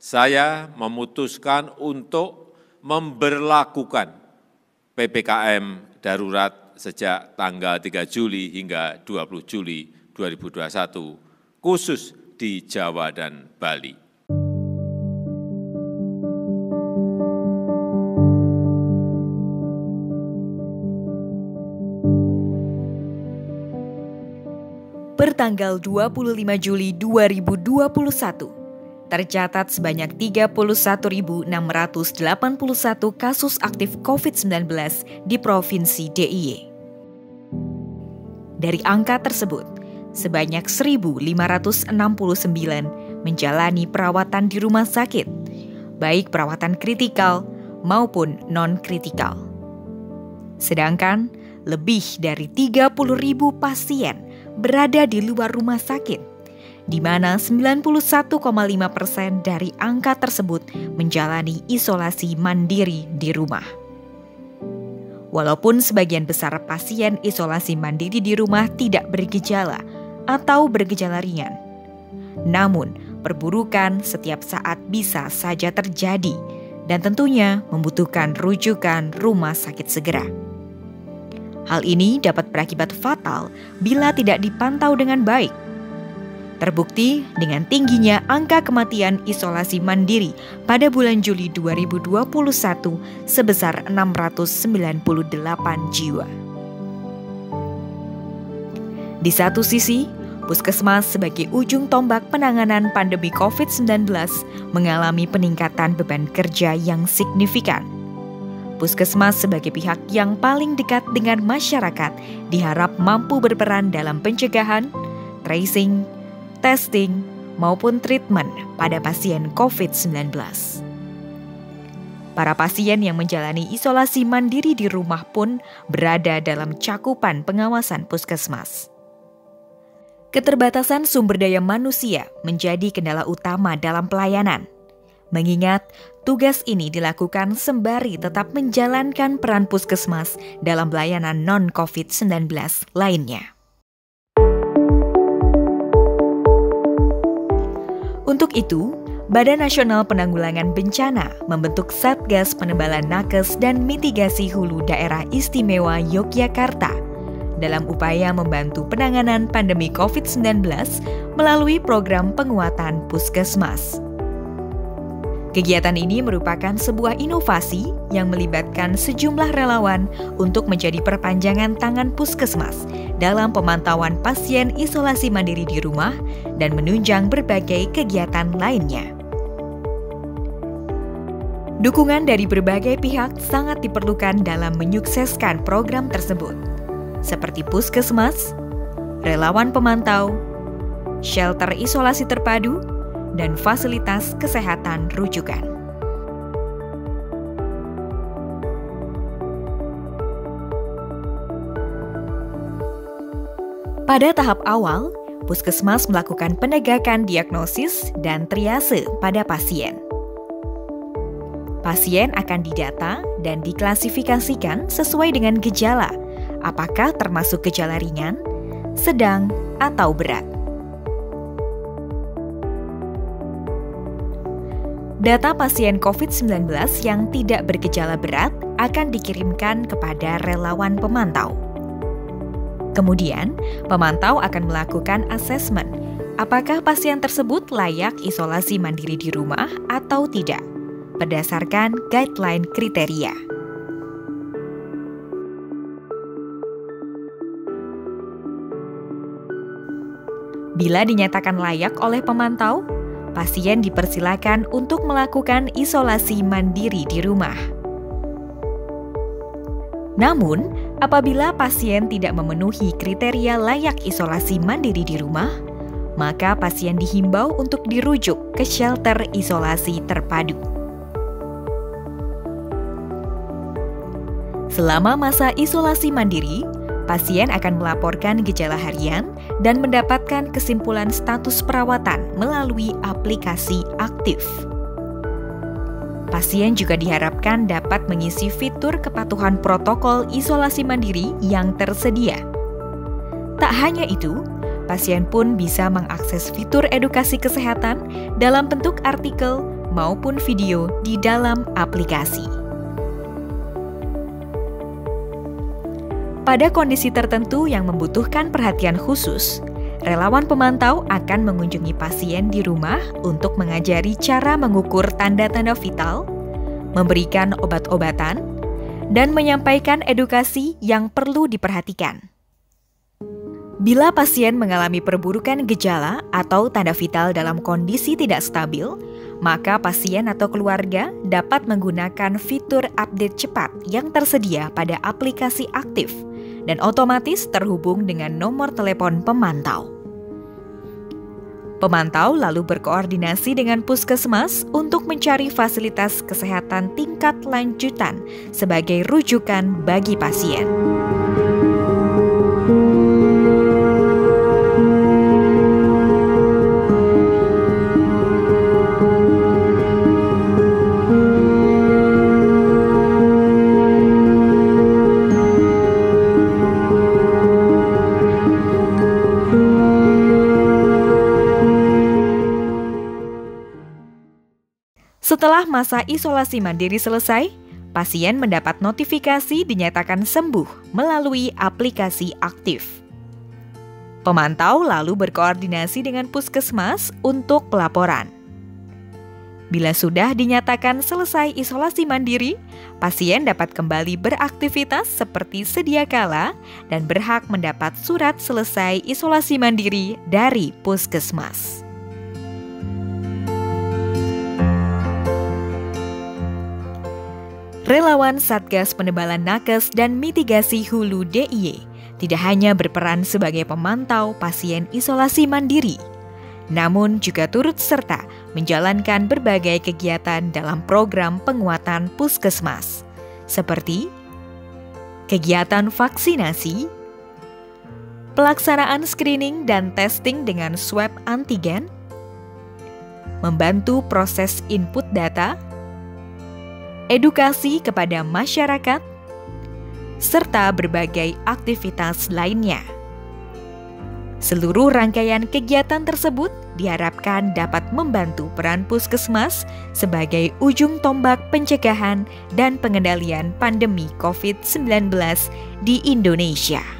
saya memutuskan untuk memberlakukan PPKM darurat sejak tanggal 3 Juli hingga 20 Juli 2021, khusus di Jawa dan Bali. Pertanggal 25 Juli 2021, tercatat sebanyak 31.681 kasus aktif COVID-19 di Provinsi DIY. Dari angka tersebut, sebanyak 1.569 menjalani perawatan di rumah sakit, baik perawatan kritikal maupun non-kritikal. Sedangkan lebih dari 30.000 pasien berada di luar rumah sakit, di mana 91,5% dari angka tersebut menjalani isolasi mandiri di rumah. Walaupun sebagian besar pasien isolasi mandiri di rumah tidak bergejala atau bergejala ringan, namun perburukan setiap saat bisa saja terjadi dan tentunya membutuhkan rujukan rumah sakit segera. Hal ini dapat berakibat fatal bila tidak dipantau dengan baik. Terbukti dengan tingginya angka kematian isolasi mandiri pada bulan Juli 2021 sebesar 698 jiwa. Di satu sisi, Puskesmas sebagai ujung tombak penanganan pandemi COVID-19 mengalami peningkatan beban kerja yang signifikan. Puskesmas sebagai pihak yang paling dekat dengan masyarakat diharap mampu berperan dalam pencegahan, tracing, testing, maupun treatment pada pasien COVID-19. Para pasien yang menjalani isolasi mandiri di rumah pun berada dalam cakupan pengawasan Puskesmas. Keterbatasan sumber daya manusia menjadi kendala utama dalam pelayanan. Mengingat tugas ini dilakukan sembari tetap menjalankan peran Puskesmas dalam pelayanan non-COVID-19 lainnya. Untuk itu, Badan Nasional Penanggulangan Bencana membentuk Satgas Penebalan Nakes dan Mitigasi Hulu Daerah Istimewa Yogyakarta dalam upaya membantu penanganan pandemi COVID-19 melalui program penguatan Puskesmas. Kegiatan ini merupakan sebuah inovasi yang melibatkan sejumlah relawan untuk menjadi perpanjangan tangan Puskesmas dalam pemantauan pasien isolasi mandiri di rumah dan menunjang berbagai kegiatan lainnya. Dukungan dari berbagai pihak sangat diperlukan dalam menyukseskan program tersebut, seperti Puskesmas, relawan pemantau, shelter isolasi terpadu, dan fasilitas kesehatan rujukan. Pada tahap awal, Puskesmas melakukan penegakan diagnosis dan triase pada pasien. Pasien akan didata dan diklasifikasikan sesuai dengan gejala, apakah termasuk gejala ringan, sedang, atau berat. Data pasien COVID-19 yang tidak bergejala berat akan dikirimkan kepada relawan pemantau. Kemudian, pemantau akan melakukan asesmen apakah pasien tersebut layak isolasi mandiri di rumah atau tidak, berdasarkan guideline kriteria. Bila dinyatakan layak oleh pemantau, pasien dipersilakan untuk melakukan isolasi mandiri di rumah. Namun, apabila pasien tidak memenuhi kriteria layak isolasi mandiri di rumah, maka pasien dihimbau untuk dirujuk ke shelter isolasi terpadu. Selama masa isolasi mandiri, pasien akan melaporkan gejala harian dan mendapatkan kesimpulan status perawatan melalui aplikasi Aktif. Pasien juga diharapkan dapat mengisi fitur kepatuhan protokol isolasi mandiri yang tersedia. Tak hanya itu, pasien pun bisa mengakses fitur edukasi kesehatan dalam bentuk artikel maupun video di dalam aplikasi. Pada kondisi tertentu yang membutuhkan perhatian khusus, relawan pemantau akan mengunjungi pasien di rumah untuk mengajari cara mengukur tanda-tanda vital, memberikan obat-obatan, dan menyampaikan edukasi yang perlu diperhatikan. Bila pasien mengalami perburukan gejala atau tanda vital dalam kondisi tidak stabil, maka pasien atau keluarga dapat menggunakan fitur update cepat yang tersedia pada aplikasi Aktif dan otomatis terhubung dengan nomor telepon pemantau. Pemantau lalu berkoordinasi dengan puskesmas untuk mencari fasilitas kesehatan tingkat lanjutan sebagai rujukan bagi pasien. Setelah masa isolasi mandiri selesai, pasien mendapat notifikasi dinyatakan sembuh melalui aplikasi Aktif. Pemantau lalu berkoordinasi dengan puskesmas untuk pelaporan. Bila sudah dinyatakan selesai isolasi mandiri, pasien dapat kembali beraktivitas seperti sedia kala dan berhak mendapat surat selesai isolasi mandiri dari puskesmas. Relawan Satgas Penebalan Nakes dan Mitigasi Hulu DIY tidak hanya berperan sebagai pemantau pasien isolasi mandiri, namun juga turut serta menjalankan berbagai kegiatan dalam program penguatan puskesmas, seperti kegiatan vaksinasi, pelaksanaan screening dan testing dengan swab antigen, membantu proses input data, edukasi kepada masyarakat, serta berbagai aktivitas lainnya. Seluruh rangkaian kegiatan tersebut diharapkan dapat membantu peran puskesmas sebagai ujung tombak pencegahan dan pengendalian pandemi COVID-19 di Indonesia.